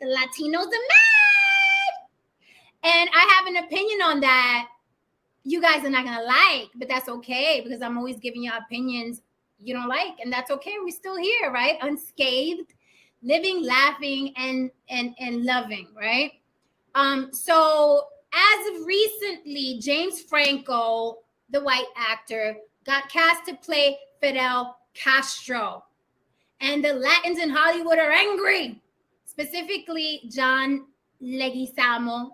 The Latinos are mad. And I have an opinion on that. You guys are not going to like, but that's okay because I'm always giving you opinions you don't like. And that's okay. We're still here, right? Unscathed, living, laughing, and loving, right? So as of recently, James Franco, the white actor, got cast to play Fidel Castro. And the Latins in Hollywood are angry. Specifically, John Leguizamo,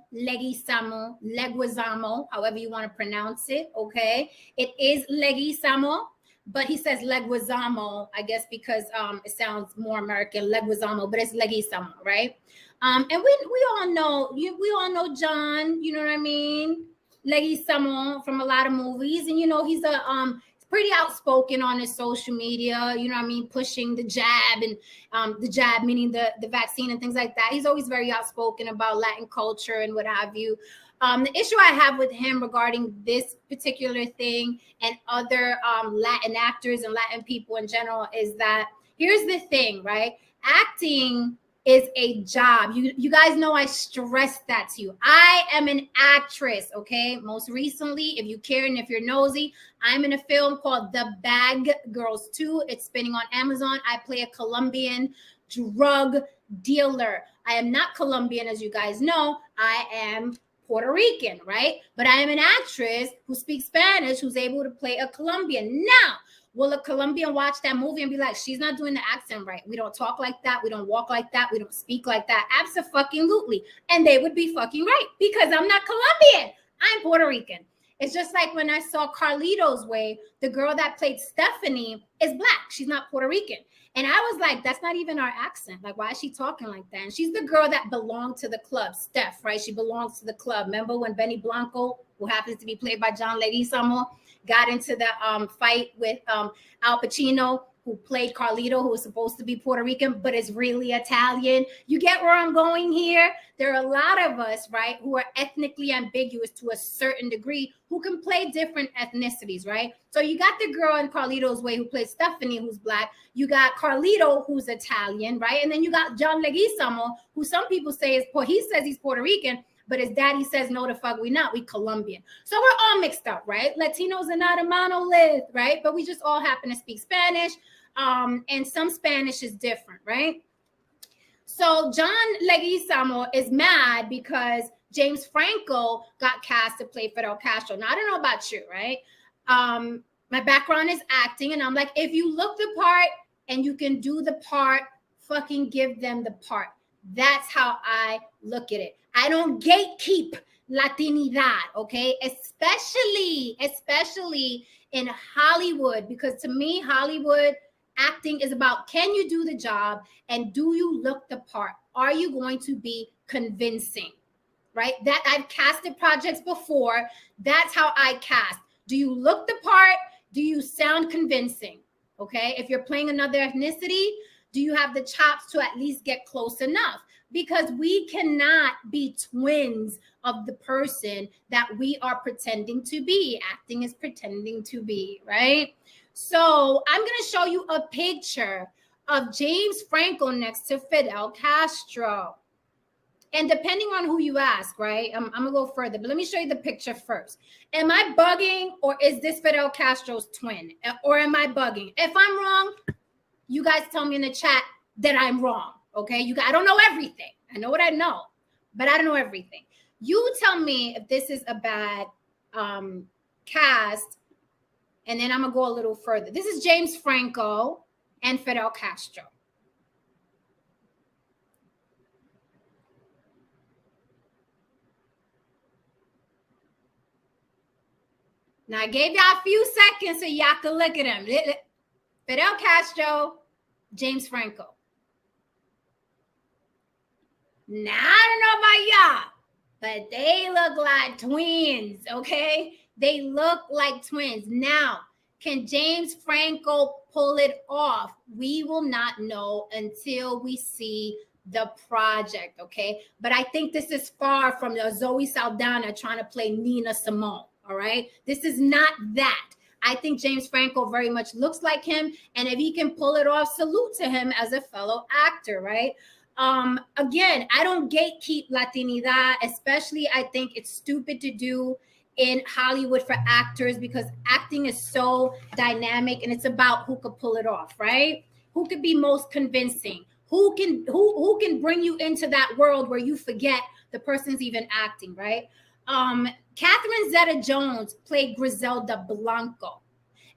however you want to pronounce it, okay? It is Leguizamo, but he says Leguizamo, I guess because it sounds more American, Leguizamo, but it's Leguizamo, right? And we all know John, you know what I mean? Leguizamo from a lot of movies, and he's pretty outspoken on his social media, you know what I mean, pushing the jab and the jab meaning the vaccine and things like that. He's always very outspoken about Latin culture and what have you. The issue I have with him regarding this particular thing and other Latin actors and Latin people in general is that here's the thing, right? Acting is a job. You guys know I stress that to you. I am an actress, okay? Most recently, if you care and if you're nosy, I'm in a film called The Bag Girls 2. It's spinning on Amazon. I play a Colombian drug dealer. I am not Colombian, as you guys know. I am Puerto Rican, right? But I am an actress who speaks Spanish, who's able to play a Colombian. Now, will a Colombian watch that movie and be like, she's not doing the accent right? We don't talk like that. We don't walk like that. We don't speak like that. Abso-fucking-lutely. And they would be fucking right because I'm not Colombian. I'm Puerto Rican. It's just like when I saw Carlito's Way, the girl that played Stephanie is black. She's not Puerto Rican. And I was like, that's not even our accent. Like, why is she talking like that? And she's the girl that belonged to the club, Steph, right? She belongs to the club. Remember when Benny Blanco, who happens to be played by John Leguizamo, got into the fight with Al Pacino, who played Carlito, who was supposed to be Puerto Rican, but is really Italian. You get where I'm going here? There are a lot of us, right, who are ethnically ambiguous to a certain degree, who can play different ethnicities, right? So you got the girl in Carlito's Way who plays Stephanie, who's black. You got Carlito, who's Italian, right? And then you got John Leguizamo, who some people say he says he's Puerto Rican, but his daddy says, no, the fuck, we not. We Colombian. So we're all mixed up, right? Latinos are not a monolith, right? But we just all happen to speak Spanish. And some Spanish is different, right? So John Leguizamo is mad because James Franco got cast to play Fidel Castro. Now, I don't know about you, right? My background is acting, and I'm like, if you look the part and you can do the part, fucking give them the part. That's how I look at it. I don't gatekeep Latinidad, okay? Especially in Hollywood, because to me, Hollywood acting is about, can you do the job and do you look the part? Are you going to be convincing, right? That I've casted projects before. That's how I cast. Do you look the part? Do you sound convincing? Okay. If you're playing another ethnicity, do you have the chops to at least get close enough? Because we cannot be twins of the person that we are pretending to be. Acting is pretending to be, right? So I'm going to show you a picture of James Franco next to Fidel Castro. And depending on who you ask, right? I'm going to go further, but let me show you the picture first. Am I bugging, or is this Fidel Castro's twin? Or am I bugging? If I'm wrong, you guys tell me in the chat that I'm wrong. Okay, I don't know everything. I know what I know, but I don't know everything. You tell me if this is a bad cast, and then I'm gonna go a little further. This is James Franco and Fidel Castro. Now I gave y'all a few seconds so y'all can look at him. Fidel Castro, James Franco. Now, I don't know about y'all, but they look like twins, okay? They look like twins. Now, can James Franco pull it off? We will not know until we see the project, okay? But I think this is far from the Zoe Saldana trying to play Nina Simone, all right? This is not that. I think James Franco very much looks like him, and if he can pull it off, salute to him as a fellow actor, right? Again, I don't gatekeep Latinidad, especially I think it's stupid to do in Hollywood for actors because acting is so dynamic and it's about who could pull it off, right? Who could be most convincing? Who can bring you into that world where you forget the person's even acting, right? Catherine Zeta-Jones played Griselda Blanco.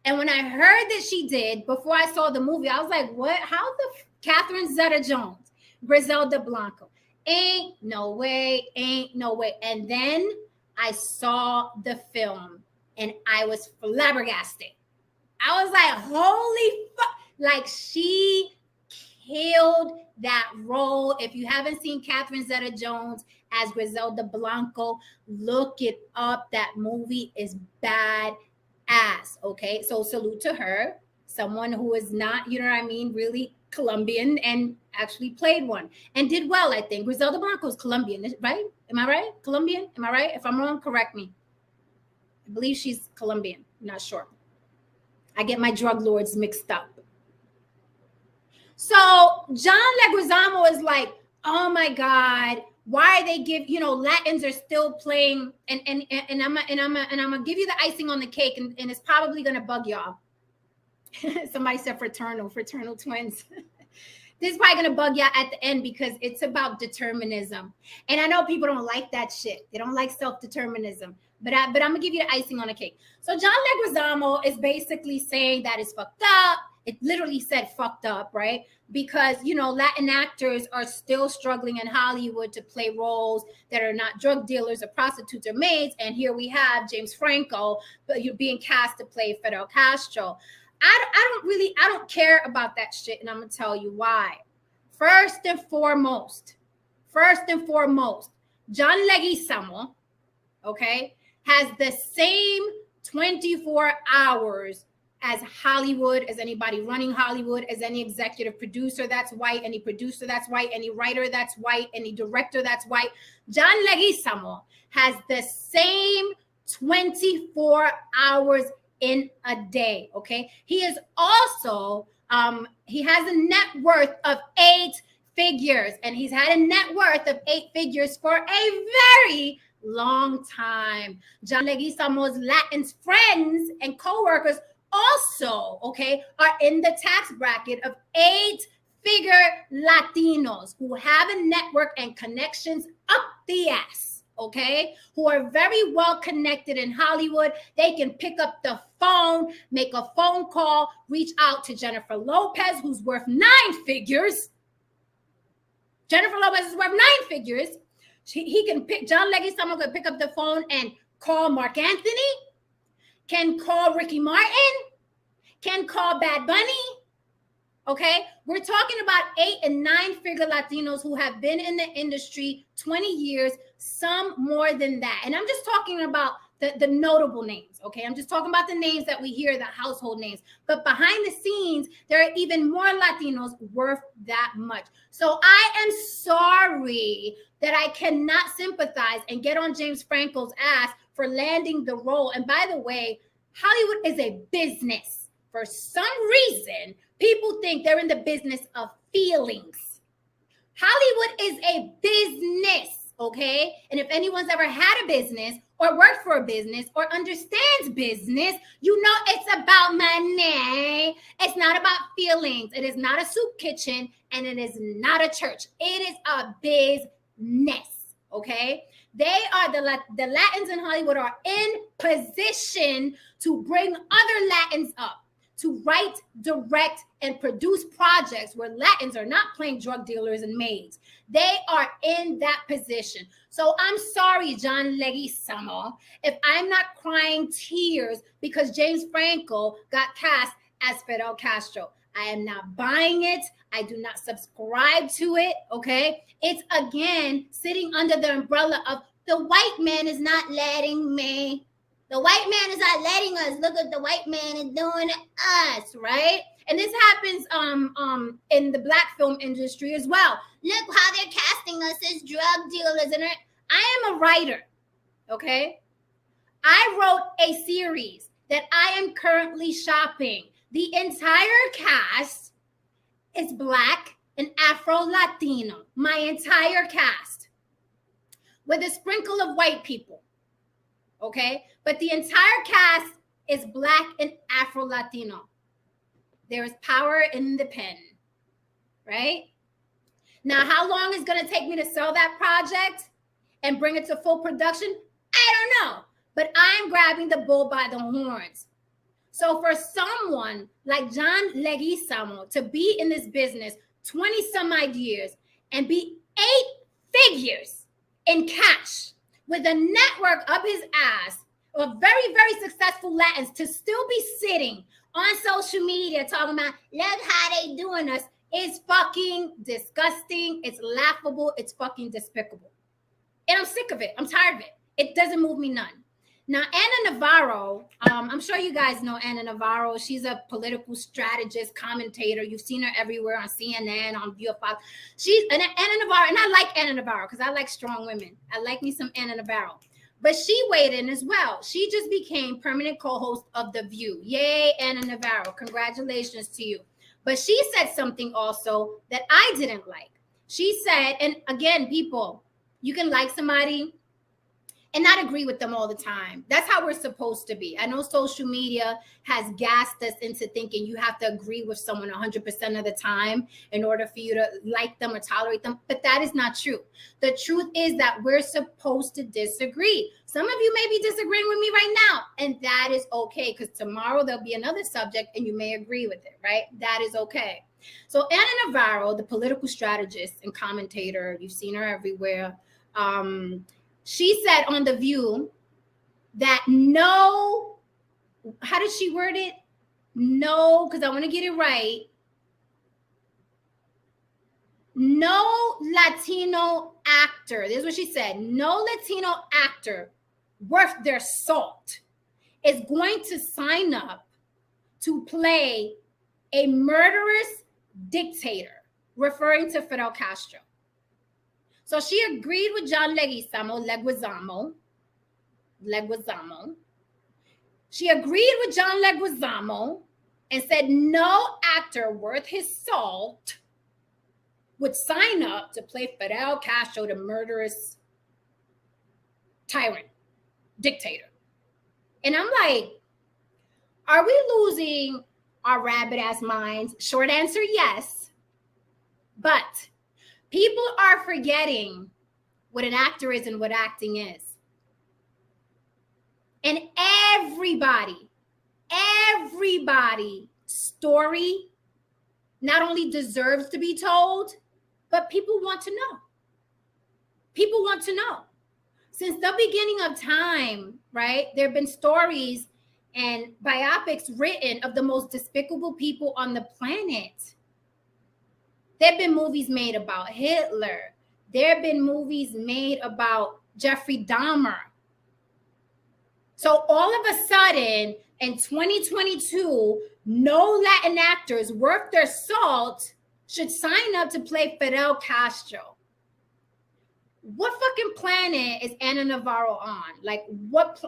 And when I heard that she did, before I saw the movie, I was like, what? How the Catherine Zeta-Jones, Griselda Blanco? Ain't no way, ain't no way. And then I saw the film and I was flabbergasted. I was like, holy fuck. Like, she killed that role. If you haven't seen Catherine Zeta-Jones as Griselda Blanco, look it up. That movie is bad ass. Okay, so salute to her, someone who is not, you know what I mean, really Colombian and actually played one and did well. I think Griselda Blanco is Colombian, right? Am I right? Colombian? Am I right? If I'm wrong, correct me. I believe she's Colombian. I'm not sure. I get my drug lords mixed up. So John Leguizamo is like, oh my God, why are they Latins are still playing, and I'm gonna give you the icing on the cake, and it's probably gonna bug y'all. Somebody said fraternal twins. This is probably gonna bug y'all at the end because it's about determinism, and I know people don't like that shit. They don't like self-determinism, but I'm gonna give you the icing on the cake. So John Leguizamo is basically saying that it's fucked up. It literally said fucked up, right? Because, Latin actors are still struggling in Hollywood to play roles that are not drug dealers or prostitutes or maids. And here we have James Franco, but you're being cast to play Fidel Castro. I don't care about that shit. And I'm going to tell you why. First and foremost, John Leguizamo, okay, has the same 24 hours as Hollywood, as anybody running Hollywood, as any executive producer that's white, any producer that's white, any writer that's white, any director that's white. John Leguizamo has the same 24 hours in a day, okay? He is also, he has a net worth of 8 figures, and he's had a net worth of 8 figures for a very long time. John Leguizamo's Latin friends and co-workers also, okay, are in the tax bracket of 8-figure Latinos who have a network and connections up the ass, okay, who are very well connected in Hollywood. They can pick up the phone, make a phone call, reach out to Jennifer Lopez, who's worth 9 figures. Jennifer Lopez is worth 9 figures. John Leguizamo can pick up the phone and call Mark Anthony, can call Ricky Martin, can call Bad Bunny, okay? We're talking about 8 and 9-figure Latinos who have been in the industry 20 years, some more than that. And I'm just talking about the notable names, okay? I'm just talking about the names that we hear, the household names. But behind the scenes, there are even more Latinos worth that much. So I am sorry that I cannot sympathize and get on James Franco's ass for landing the role. And by the way, Hollywood is a business. For some reason, people think they're in the business of feelings. Hollywood is a business, okay? And if anyone's ever had a business or worked for a business or understands business, you know it's about money. It's not about feelings. It is not a soup kitchen, and it is not a church. It is a business, okay? They are the Latins in Hollywood are in position to bring other Latins up, to write, direct, and produce projects where Latins are not playing drug dealers and maids. They are in that position. So I'm sorry, John Leguizamo, if I'm not crying tears because James Franco got cast as Fidel Castro. I am not buying it. I do not subscribe to it, okay? It's, again, sitting under the umbrella of the white man is not letting me. The white man is not letting us. Look what the white man is doing to us, right? And this happens in the Black film industry as well. Look how they're casting us as drug dealers. And I am a writer, okay? I wrote a series that I am currently shopping. The entire cast is Black an Afro-Latino, my entire cast, with a sprinkle of white people, okay? But the entire cast is Black and Afro-Latino. There is power in the pen, right? Now, how long is going to take me to sell that project and bring it to full production? I don't know, but I'm grabbing the bull by the horns. So for someone like John Leguizamo to be in this business 20 some odd years and be 8 figures in cash with a network up his ass of very, very successful Latins to still be sitting on social media talking about, look how they doing us, is fucking disgusting. It's laughable. It's fucking despicable. And I'm sick of it. I'm tired of it. It doesn't move me none. Now, Ana Navarro, I'm sure you guys know Ana Navarro. She's a political strategist, commentator. You've seen her everywhere on CNN, on UFO. She's Ana Navarro, and I like Ana Navarro because I like strong women. I like me some Ana Navarro. But she weighed in as well. She just became permanent co-host of The View. Yay, Ana Navarro. Congratulations to you. But she said something also that I didn't like. She said, and again, people, you can like somebody and not agree with them all the time. That's how we're supposed to be. I know social media has gassed us into thinking you have to agree with someone 100% of the time in order for you to like them or tolerate them, but that is not true. The truth is that we're supposed to disagree. Some of you may be disagreeing with me right now, and that is okay, because tomorrow there'll be another subject and you may agree with it, right? That is okay. So Ana Navarro, the political strategist and commentator, you've seen her everywhere, she said on The View that no, how did she word it? No, because I want to get it right. No Latino actor, this is what she said, no Latino actor worth their salt is going to sign up to play a murderous dictator, referring to Fidel Castro. So she agreed with John Leguizamo. She agreed with John Leguizamo and said no actor worth his salt would sign up to play Fidel Castro, the murderous tyrant, dictator. And I'm like, are we losing our rabbit-ass minds? Short answer, yes. But people are forgetting what an actor is and what acting is. And everybody's story not only deserves to be told, but people want to know. People want to know. Since the beginning of time, right, there have been stories and biopics written of the most despicable people on the planet. There have been movies made about Hitler. There have been movies made about Jeffrey Dahmer. So all of a sudden, in 2022, no Latin actors worth their salt should sign up to play Fidel Castro. What fucking planet is Ana Navarro on? Like, what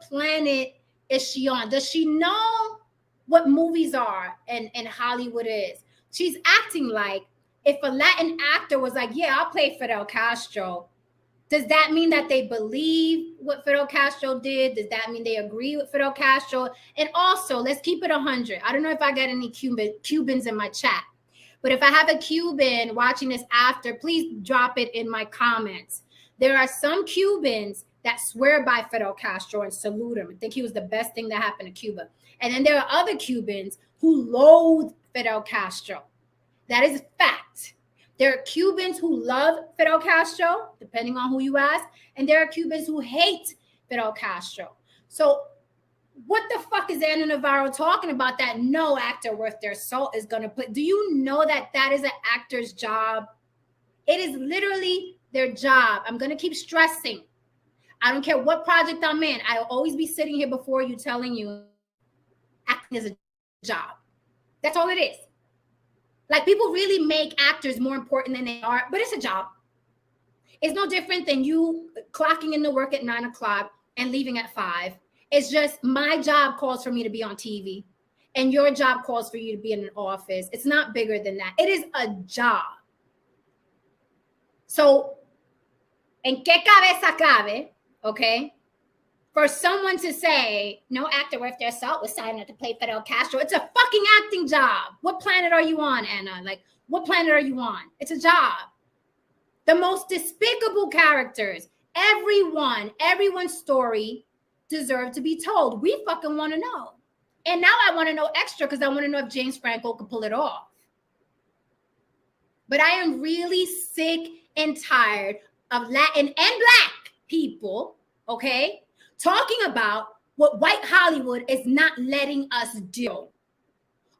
planet is she on? Does she know what movies are and Hollywood is? She's acting like if a Latin actor was like, yeah, I'll play Fidel Castro, does that mean that they believe what Fidel Castro did? Does that mean they agree with Fidel Castro? And also, let's keep it 100. I don't know if I got any Cubans in my chat, but if I have a Cuban watching this after, please drop it in my comments. There are some Cubans that swear by Fidel Castro and salute him. I think he was the best thing that happened to Cuba. And then there are other Cubans who loathe Fidel Castro. That is a fact. There are Cubans who love Fidel Castro, depending on who you ask, and there are Cubans who hate Fidel Castro. So what the fuck is Ana Navarro talking about that no actor worth their salt is going to play? Do you know that that is an actor's job? It is literally their job. I'm going to keep stressing. I don't care what project I'm in. I'll always be sitting here before you telling you acting is a job. That's all it is. Like, people really make actors more important than they are, but it's a job. It's no different than you clocking into work at 9 o'clock and leaving at 5. It's just my job calls for me to be on TV and your job calls for you to be in an office. It's not bigger than that. It is a job. So, en qué cabeza cabe, okay, for someone to say no actor worth their salt was signed up to play Fidel Castro? It's a fucking acting job. What planet are you on, Anna? Like, what planet are you on? It's a job. The most despicable characters, everyone's story deserves to be told. We fucking want to know. And now I want to know extra because I want to know if James Franco could pull it off. But I am really sick and tired of Latin and Black people, okay, talking about what white Hollywood is not letting us do,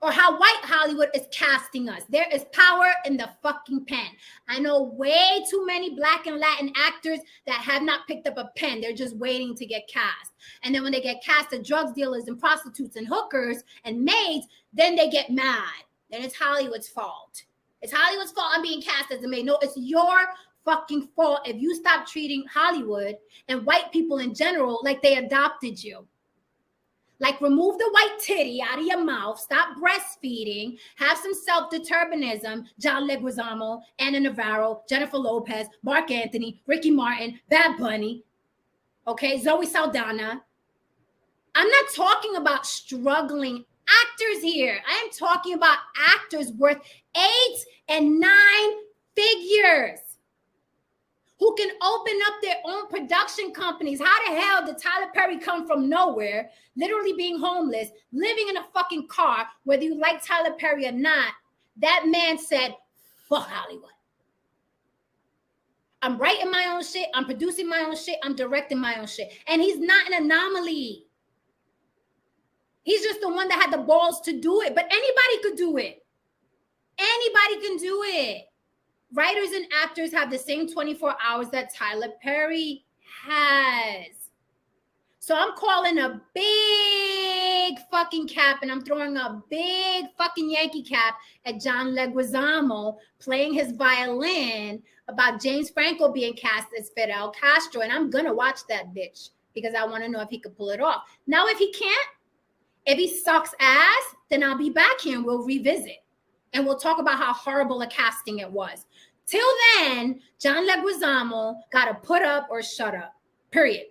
or how white Hollywood is casting us. There is power in the fucking pen. I know way too many Black and Latin actors that have not picked up a pen. They're just waiting to get cast. And then when they get cast as drug dealers and prostitutes and hookers and maids, then they get mad. Then it's Hollywood's fault. It's Hollywood's fault I'm being cast as a maid. No, it's your fucking fault if you stop treating Hollywood and white people in general like they adopted you. Like, remove the white titty out of your mouth, stop breastfeeding, have some self-determinism. John Leguizamo, Ana Navarro, Jennifer Lopez, Mark Anthony, Ricky Martin, Bad Bunny, okay, Zoe Saldana. I'm not talking about struggling actors here. I am talking about actors worth 8 and 9 figures who can open up their own production companies. How the hell did Tyler Perry come from nowhere, literally being homeless, living in a fucking car, whether you like Tyler Perry or not? That man said, fuck Hollywood. I'm writing my own shit. I'm producing my own shit. I'm directing my own shit. And he's not an anomaly. He's just the one that had the balls to do it. But anybody could do it. Anybody can do it. Writers and actors have the same 24 hours that Tyler Perry has. So I'm calling a big fucking cap, and I'm throwing a big fucking Yankee cap at John Leguizamo playing his violin about James Franco being cast as Fidel Castro. And I'm going to watch that bitch because I want to know if he could pull it off. Now, if he can't, if he sucks ass, then I'll be back here and we'll revisit. And we'll talk about how horrible a casting it was. Till then, John Leguizamo got to put up or shut up. Period.